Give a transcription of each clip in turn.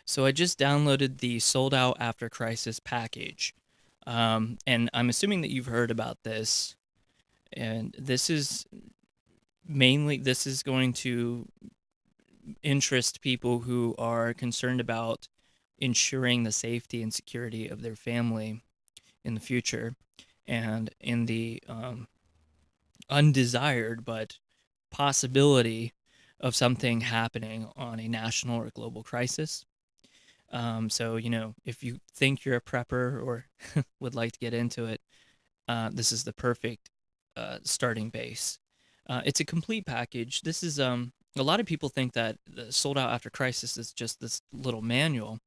So I just downloaded the Sold Out After Crisis package. And I'm assuming that you've heard about this. And this is going to interest people who are concerned about ensuring the safety and security of their family in the future and in the undesired but possibility of something happening on a national or global crisis. So, if you think you're a prepper or would like to get into it, this is the perfect starting base. It's a complete package. This is a lot of people think that the Sold Out After Crisis is just this little manual,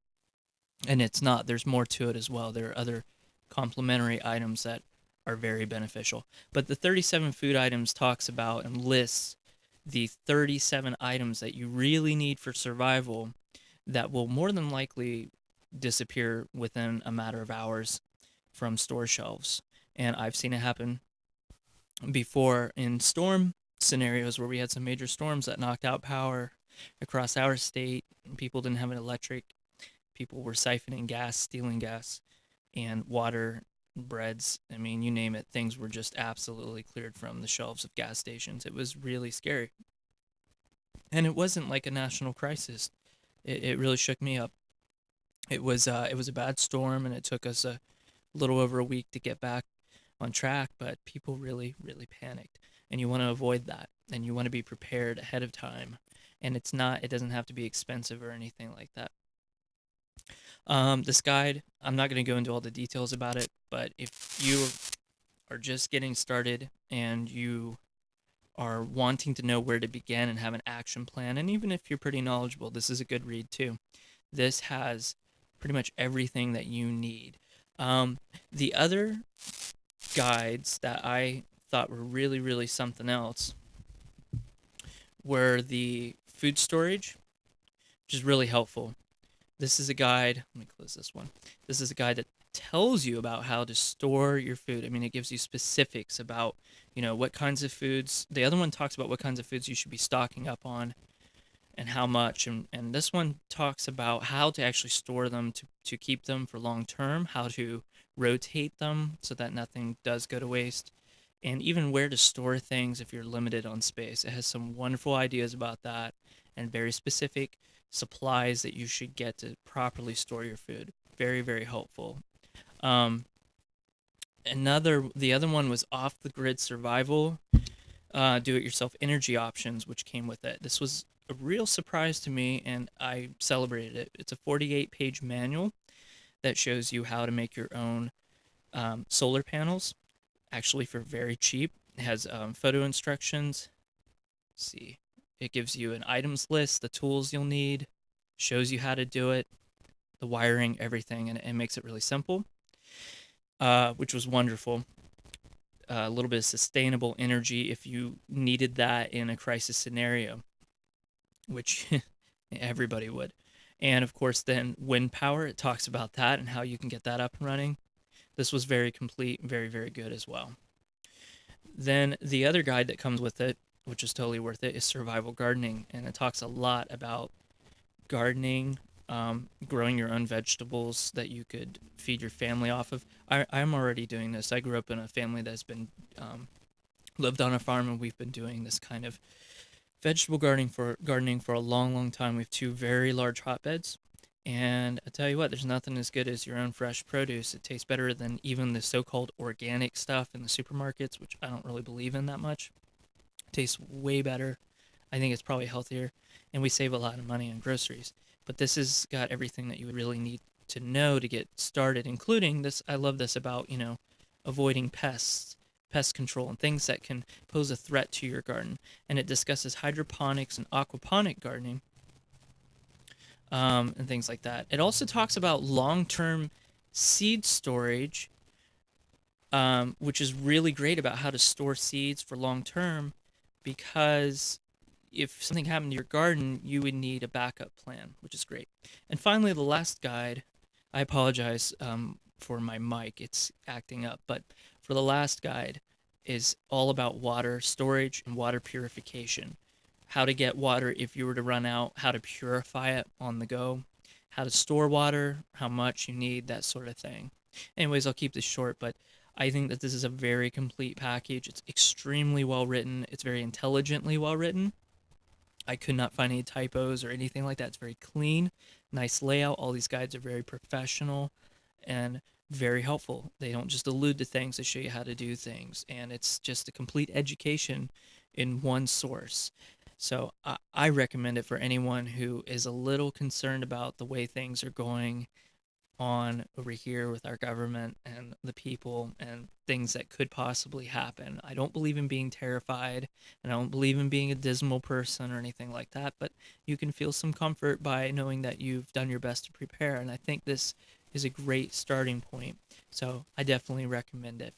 and it's not. There's more to it as well. There are other complementary items that are very beneficial. But the 37 food items talks about and lists the 37 items that you really need for survival that will more than likely disappear within a matter of hours from store shelves. And I've seen it happen before in storm scenarios where we had some major storms that knocked out power across our state. People didn't have an electric. People were siphoning gas, stealing gas, and water, breads. I mean, you name it. Things were just absolutely cleared from the shelves of gas stations. It was really scary. And it wasn't like a national crisis. It really shook me up. It was a bad storm, and it took us a little over a week to get back on track. But people really panicked, and you want to avoid that, and you want to be prepared ahead of time. And it doesn't have to be expensive or anything like that. This guide, I'm not going to go into all the details about it, but if you are just getting started and you are wanting to know where to begin and have an action plan, and even if you're pretty knowledgeable, this is a good read too. This has pretty much everything that you need. The other guides that I thought were really something else were the food storage, which is really helpful. This is a guide. Let me close this one. This is a guide that tells you about how to store your food. I mean, it gives you specifics about, what kinds of foods. The other one talks about what kinds of foods you should be stocking up on and how much. And this one talks about how to actually store them to keep them for long term, how to rotate them so that nothing does go to waste, and even where to store things if you're limited on space. It has some wonderful ideas about that and very specific supplies that you should get to properly store your food. Very helpful. Um, the other one was off the grid survival, do it yourself energy options, which came with it. This was a real surprise to me, and I celebrated it. It's a 48-page manual that shows you how to make your own solar panels, actually for very cheap. It has photo instructions. Let's see. It gives you an items list, the tools you'll need, shows you how to do it, the wiring, everything, and it makes it really simple, which was wonderful. A little bit of sustainable energy if you needed that in a crisis scenario, which everybody would. And of course, then wind power, it talks about that and how you can get that up and running. This was very complete, very good as well. Then the other guide that comes with it, which is totally worth it, is survival gardening. And it talks a lot about gardening, growing your own vegetables that you could feed your family off of. I'm already doing this. I grew up in a family that's been lived on a farm, and we've been doing this kind of vegetable gardening for a long time. We have two very large hotbeds, and I tell you what, there's nothing as good as your own fresh produce. It tastes better than even the so-called organic stuff in the supermarkets, which I don't really believe in that much. It tastes way better. I think it's probably healthier, and we save a lot of money on groceries. But this has got everything that you would really need to know to get started, including this. I love this about, avoiding pests, pest control, and things that can pose a threat to your garden. And it discusses hydroponics and aquaponic gardening, and things like that. It also talks about long-term seed storage, which is really great about how to store seeds for long term, because if something happened to your garden, you would need a backup plan, which is great. And finally, the last guide, I apologize for my mic, it's acting up, but for the last guide is all about water storage and water purification. How to get water if you were to run out, how to purify it on the go, how to store water, how much you need, that sort of thing. Anyways, I'll keep this short, but I think that this is a very complete package. It's extremely well written, it's very intelligently well written. I could not find any typos or anything like that. It's very clean, nice layout. All these guides are very professional and very helpful. They don't just allude to things, they show you how to do things. And it's just a complete education in one source. So I recommend it for anyone who is a little concerned about the way things are going on over here with our government and the people and things that could possibly happen. I don't believe in being terrified, and I don't believe in being a dismal person or anything like that, but you can feel some comfort by knowing that you've done your best to prepare, and I think this is a great starting point. So I definitely recommend it.